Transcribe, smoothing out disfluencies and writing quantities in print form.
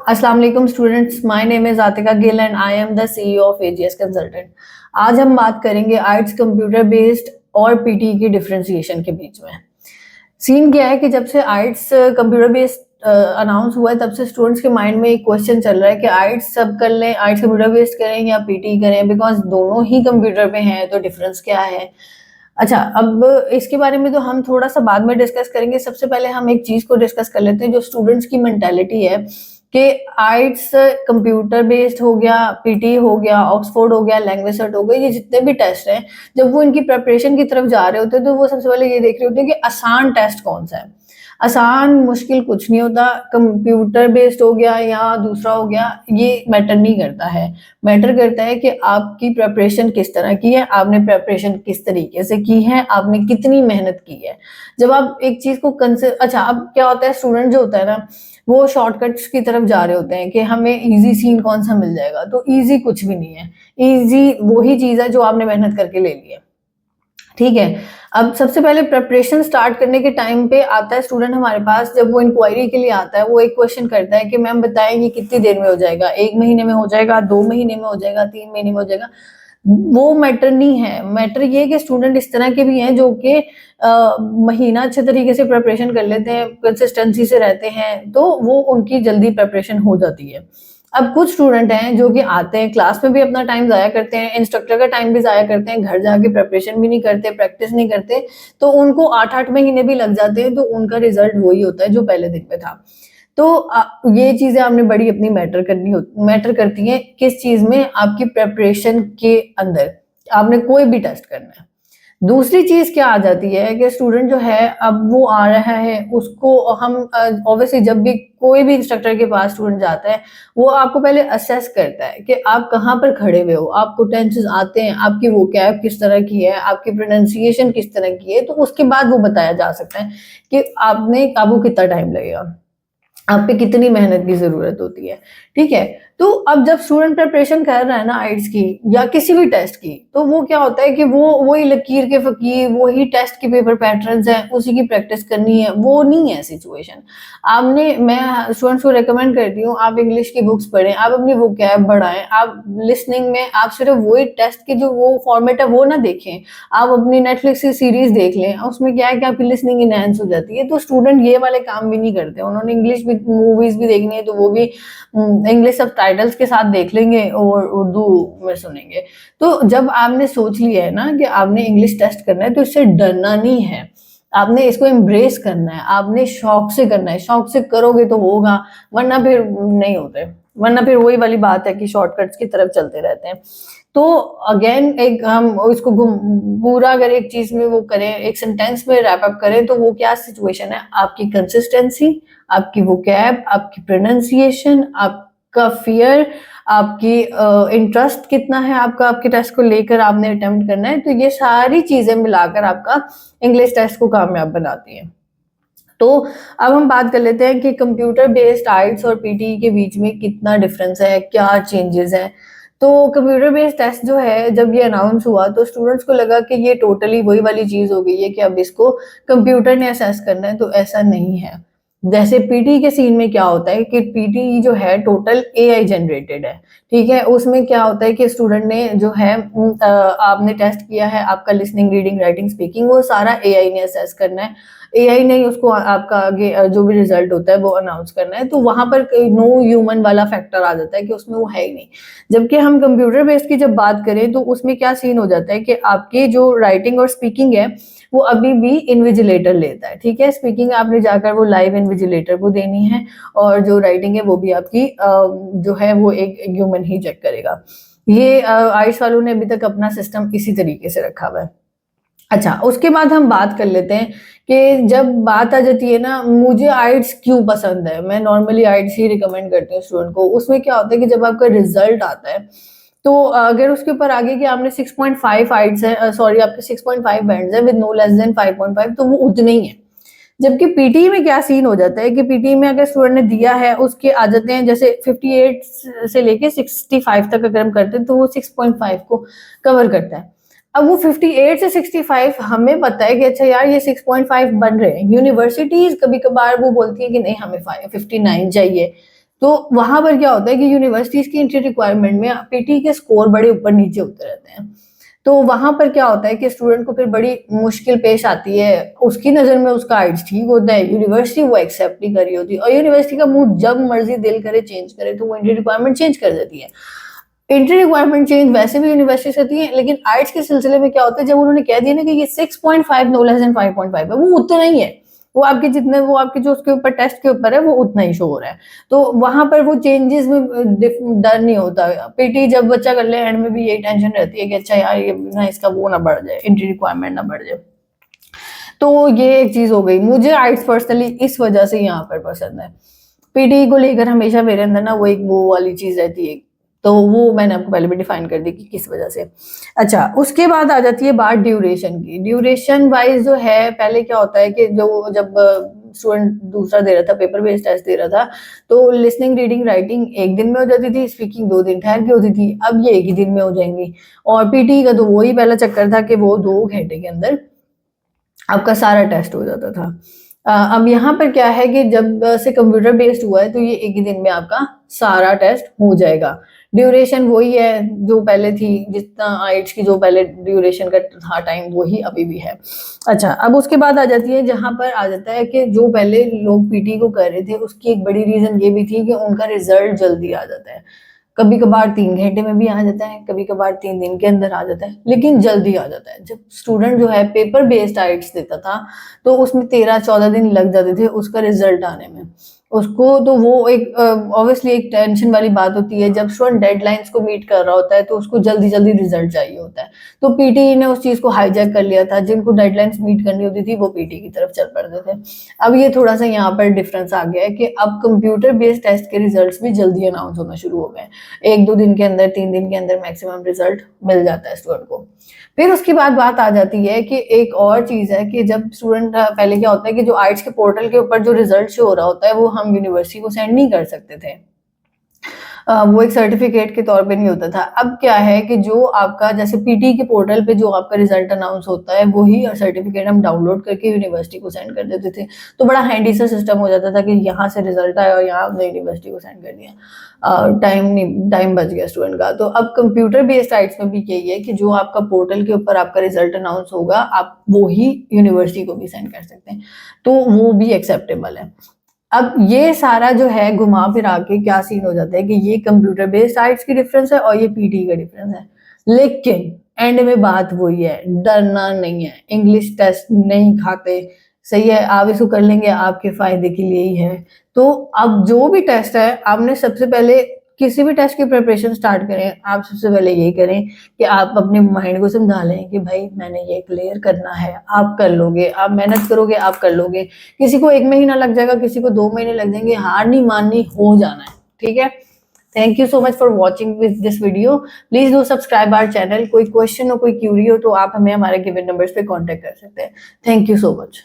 अस्सलाम वालेकुम students, my name is Atika Gill and I am the CEO of AGS consultant. आज हम बात करेंगे आइट्स कंप्यूटर बेस्ड और पीटी की डिफरेंशिएशन के बीच में। सीन क्या है कि जब से आइट्स कंप्यूटर बेस्ड अनाउंस हुआ है तब से स्टूडेंट्स के माइंड में एक क्वेश्चन चल रहा है कि आइट्स सब कर लें, आइट्स कंप्यूटर बेस्ड करें या पीटी करें, बिकॉज दोनों ही कंप्यूटर पे हैं तो डिफरेंस क्या है। अच्छा, अब इसके बारे में तो हम थोड़ा सा बाद में डिस्कस करेंगे। सबसे पहले हम एक चीज को डिस्कस कर लेते हैं जो स्टूडेंट्स की मेंटालिटी है कि आइट्स कंप्यूटर बेस्ड हो गया, पीटी हो गया, ऑक्सफोर्ड हो गया, लैंग्वेज सर्ट हो गया, ये जितने भी टेस्ट हैं, जब वो इनकी प्रिपरेशन की तरफ जा रहे होते हैं तो वो सबसे पहले ये देख रहे होते हैं कि आसान टेस्ट कौन सा है। आसान मुश्किल कुछ नहीं होता, कंप्यूटर बेस्ड हो गया या दूसरा हो गया, ये मैटर नहीं करता है। मैटर करता है कि आपकी प्रिपरेशन किस तरह की है, आपने प्रिपरेशन किस तरीके से की है, आपने कितनी मेहनत की है। जब आप एक चीज को अच्छा, अब क्या होता है, स्टूडेंट जो होता है ना वो शॉर्टकट्स की तरफ जा रहे होते हैं कि हमें इजी सीन कौन सा मिल जाएगा। तो इजी कुछ भी नहीं है, इजी वही चीज है जो आपने मेहनत करके ले ली है। ठीक है, अब सबसे पहले प्रिपरेशन स्टार्ट करने के टाइम पे आता है स्टूडेंट हमारे पास, जब वो इंक्वायरी के लिए आता है, वो एक क्वेश्चन करता है कि मैम बताएं ये कितनी देर में हो जाएगा, 1 महीने में हो जाएगा, 2 महीने में हो जाएगा, 3 महीने में हो जाएगा। वो मैटर नहीं है। मैटर ये है कि स्टूडेंट इस तरह के भी हैं जो कि महीना अच्छे तरीके से प्रिपरेशन कर लेते हैं, कंसिस्टेंसी से रहते हैं, तो वो उनकी जल्दी प्रिपरेशन हो जाती है। अब कुछ स्टूडेंट हैं जो कि आते हैं, क्लास में भी अपना टाइम ज़ाया करते हैं, इंस्ट्रक्टर का टाइम भी ज़ाया करते हैं, घर जाके प्रिपरेशन भी नहीं करते, प्रैक्टिस नहीं करते, तो उनको 8-8 महीने भी लग जाते हैं, तो उनका रिजल्ट वही होता है जो पहले दिन में था। तो ये चीज़ें आपने बड़ी अपनी मैटर करती हैं किस चीज़ में, आपकी प्रिपरेशन के अंदर। आपने कोई भी टेस्ट करना है। दूसरी चीज क्या आ जाती है कि स्टूडेंट जो है अब वो आ रहा है, उसको हम ऑब्वियसली जब भी कोई भी इंस्ट्रक्टर के पास स्टूडेंट जाता है वो आपको पहले असेस करता है कि आप कहाँ पर खड़े हुए हो, आपको टेंसेस आते हैं, आपकी वोकैब किस तरह की है, आपकी प्रोनाउंसिएशन किस तरह की है, तो उसके बाद वो बताया जा सकता है कि आपको कितना टाइम लगेगा, आप पे कितनी मेहनत की जरूरत होती है। ठीक है, तो अब जब स्टूडेंट प्रिपरेशन कर रहा है ना आइट्स की या किसी भी टेस्ट की, तो वो क्या होता है कि वो वही लकीर के फकीर, वही टेस्ट के पेपर पैटर्न्स हैं, उसी की प्रैक्टिस करनी है, वो नहीं है सिचुएशन। मैं स्टूडेंट्स को रेकमेंड करती हूँ आप इंग्लिश की बुक्स पढ़ें, आप अपनी वोकैब बढ़ाएं, आप लिसनिंग में आप सिर्फ वही टेस्ट के जो वो फॉर्मेट है वो ना देखें, आप अपनी नेटफ्लिक्स की सीरीज देख लें, उसमें क्या है कि आपकी लिसनिंग इनहेंस हो जाती है। तो स्टूडेंट ये वाले काम भी नहीं करते, उन्होंने इंग्लिश भी मूवीज भी देखनी है तो वो भी इंग्लिश सब टाइटल्स के साथ देख लेंगे और उर्दू में सुनेंगे। तो जब आपने सोच लिया है ना कि आपने इंग्लिश टेस्ट करना है तो इससे डरना नहीं है, आपने इसको एम्ब्रेस करना है, आपने शौक से करना है, शौक से करोगे तो होगा, वरना फिर नहीं होते, वरना फिर वही वाली बात है कि शॉर्टकट्स की तरफ चलते रहते हैं। तो अगेन एक हम इसको पूरा अगर एक चीज में वो करें, एक सेंटेंस में रैप अप करें, तो वो क्या सिचुएशन है, आपकी कंसिस्टेंसी, आपकी वोकैब, आपकी प्रोनाउंसिएशन, आपका फियर, आपकी इंटरेस्ट कितना है आपका, आपके टेस्ट को लेकर आपने अटेम्प्ट करना है, तो ये सारी चीजें मिलाकर आपका इंग्लिश टेस्ट को कामयाब बनाती है। तो अब हम बात कर लेते हैं कि कंप्यूटर बेस्ड आइट्स और पीटी के बीच में कितना डिफरेंस है, क्या चेंजेस हैं। तो कंप्यूटर बेस्ड टेस्ट जो है, जब ये अनाउंस हुआ तो स्टूडेंट्स को लगा कि ये टोटली वही वाली चीज हो गई है कि अब इसको कंप्यूटर ने असेस करना है, तो ऐसा नहीं है। जैसे पीटी के सीन में क्या होता है कि पीटी जो है टोटल एआई जनरेटेड है। ठीक है, उसमें क्या होता है कि स्टूडेंट ने जो है आपने टेस्ट किया है, आपका लिसनिंग, रीडिंग, राइटिंग, स्पीकिंग, वो सारा एआई ने असेस करना है। एआई ने उसको आपका आगे जो भी रिजल्ट होता है वो अनाउंस करना है, तो वहां पर नो ह्यूमन वाला फैक्टर आ जाता है कि उसमें वो है ही नहीं। जबकि हम कंप्यूटर बेस्ड की जब बात करें तो उसमें क्या सीन हो जाता है कि आपकी जो राइटिंग और स्पीकिंग है वो अभी भी इन्विजिलेटर लेता है। ठीक है, स्पीकिंग आपने जाकर वो लाइव इन्विजिलेटर को देनी है, और जो राइटिंग है वो भी आपकी जो है वो एक ह्यूमन ही चेक करेगा। ये आयुष वालों ने अभी तक अपना सिस्टम इसी तरीके से रखा हुआ है। अच्छा, उसके बाद हम बात कर लेते हैं कि जब बात आ जाती है ना, मुझे आइट्स क्यों पसंद है, मैं नॉर्मली आइट्स ही रिकमेंड करती हूँ स्टूडेंट को। उसमें क्या होता है कि जब आपका रिजल्ट आता है तो अगर उसके ऊपर आगे कि आपने 6.5 आइट्स है, सॉरी आपके 6.5 बैंड्स है विद नो लेस देन 5.5, तो वो उतने ही है। जबकि पीटी में क्या सीन हो जाता है कि पीटी में अगर स्टूडेंट ने दिया है, उसके आ जाते हैं जैसे 58 से लेके 65 तक अगर हम करते हैं तो वो 6.5 को कवर करता है। अब वो 58 से 65 हमें पता है कि अच्छा यार ये 6.5 बन रहे हैं। यूनिवर्सिटीज कभी कभार वो बोलती है कि नहीं हमें 59 चाहिए, तो वहां पर क्या होता है कि यूनिवर्सिटीज की एंट्री रिक्वायरमेंट में पीटी के स्कोर बड़े ऊपर नीचे होते रहते हैं। तो वहां पर क्या होता है कि स्टूडेंट को फिर बड़ी मुश्किल पेश आती है। उसकी नजर में उसका आइट्स ठीक होता है, यूनिवर्सिटी वो एक्सेप्ट नहीं कर रही होती, और यूनिवर्सिटी का मूड जब मर्जी दिल करे चेंज करे तो वो एंट्री रिक्वायरमेंट चेंज कर देती है। एंट्री रिक्वायरमेंट चेंज वैसे भी यूनिवर्सिटी से होती है, लेकिन आर्ट्स के सिलसिले में क्या होता है, जब उन्होंने कह दिया ना कि ये 6.5 नो लेस देन 5.5 है, वो उतना ही है। वो आपके जितने, वो आपके जो उसके ऊपर टेस्ट के ऊपर है वो उतना ही शो हो रहा है। तो वहां पर वो चेंजेस में डर नहीं होता। पीटी जब बच्चा कर ले एंड में भी यही टेंशन रहती है कि अच्छा यार ये ना इसका वो ना बढ़ जाए, एंट्री रिक्वायरमेंट ना बढ़ जाए। तो ये एक चीज हो गई। मुझे आर्ट्स पर्सनली इस वजह से यहाँ पर पसंद है। पीटी को लेकर हमेशा मेरे अंदर ना वो एक वो वाली चीज रहती है, तो वो मैंने आपको पहले भी डिफाइन कर दी कि किस वजह से। अच्छा, उसके बाद आ जाती है बात ड्यूरेशन की। ड्यूरेशन वाइज जो है, पहले क्या होता है कि जो जब स्टूडेंट दूसरा दे रहा था, पेपर बेस्ड टेस्ट दे रहा था, तो लिसनिंग रीडिंग राइटिंग एक दिन में हो जाती थी, स्पीकिंग 2 दिन ठहर के होती थी। अब ये एक ही दिन में हो जाएंगी। और पीटी का तो वही पहला चक्कर था कि वो 2 घंटे के अंदर आपका सारा टेस्ट हो जाता था। अब यहाँ पर क्या है कि जब से कंप्यूटर बेस्ड हुआ है तो ये एक ही दिन में आपका सारा टेस्ट हो जाएगा। ड्यूरेशन वही है जो पहले थी, जितना आइट्स की जो पहले ड्यूरेशन का था टाइम, वही अभी भी है। अच्छा, अब उसके बाद आ जाती है, जहां पर आ जाता है कि जो पहले लोग पीटी को कर रहे थे उसकी एक बड़ी रीजन ये भी थी कि उनका रिजल्ट जल्दी आ जाता है। कभी कभार 3 घंटे में भी आ जाता है, कभी कभार 3 दिन के अंदर आ जाता है, लेकिन जल्दी आ जाता है। जब स्टूडेंट जो है पेपर बेस्ड आइट्स देता था तो उसमें 13-14 दिन लग जाते थे उसका रिजल्ट आने में उसको। तो वो एक ऑब्वियसली एक टेंशन वाली बात होती है। जब स्टूडेंट डेडलाइंस को मीट कर रहा होता है तो उसको जल्दी जल्दी रिजल्ट चाहिए होता है। तो पीटी ने उस चीज को हाईजैक कर लिया था। जिनको डेडलाइंस मीट करनी होती थी वो पीटी की तरफ चल पड़ते थे। अब ये थोड़ा सा यहाँ पर डिफरेंस आ गया है कि अब कंप्यूटर बेस्ड टेस्ट के रिजल्ट्स भी जल्दी अनाउंस होना शुरू हो गए। 1-2 दिन के अंदर, 3 दिन के अंदर मैक्सिमम रिजल्ट मिल जाता है स्टूडेंट को। फिर उसके बाद बात आ जाती है कि एक और चीज है कि जब स्टूडेंट, पहले क्या होता है कि जो आइट्स के पोर्टल के ऊपर जो रिजल्ट शो हो रहा होता है वो हम यूनिवर्सिटी को सेंड नहीं कर सकते थे। वो एक सर्टिफिकेट के तौर पे नहीं होता था। अब क्या है कि जो आपका जैसे पीटी के पोर्टल पे जो आपका रिजल्ट अनाउंस होता है वही सर्टिफिकेट हम डाउनलोड करके यूनिवर्सिटी को सेंड कर देते थे। तो बड़ा हैंडी सा सिस्टम हो जाता था कि यहाँ से रिजल्ट आया और यहाँ हमने यूनिवर्सिटी को सेंड कर दिया। टाइम बच गया स्टूडेंट का। तो अब कंप्यूटर बेस्ड साइट्स में भी यही है कि जो आपका पोर्टल के ऊपर आपका रिजल्ट अनाउंस होगा आप वो ही यूनिवर्सिटी को भी सेंड कर सकते हैं, तो वो भी एक्सेप्टेबल है। अब ये सारा जो है घुमा फिरा के क्या सीन हो जाता है कि ये कंप्यूटर बेस्ड साइट्स की डिफरेंस है और ये पीटी का डिफरेंस है। लेकिन एंड में बात वही है, डरना नहीं है। इंग्लिश टेस्ट नहीं खाते, सही है, आप इसको कर लेंगे आपके फायदे के लिए ही है। तो अब जो भी टेस्ट है, आपने सबसे पहले किसी भी टेस्ट की प्रिपरेशन स्टार्ट करें, आप सबसे पहले यही करें कि आप अपने माइंड को समझा लें कि भाई मैंने ये क्लियर करना है। आप कर लोगे, आप मेहनत करोगे, आप कर लोगे। किसी को 1 महीना लग जाएगा, किसी को 2 महीने लग जाएंगे, हार नहीं माननी, हो जाना है, ठीक है। Thank you so much for watching this video. Please do subscribe our channel. कोई क्वेश्चन हो, कोई क्यूरी हो तो आप हमें हमारे गिवन नंबर्स पे कांटेक्ट कर सकते हैं। Thank you so much.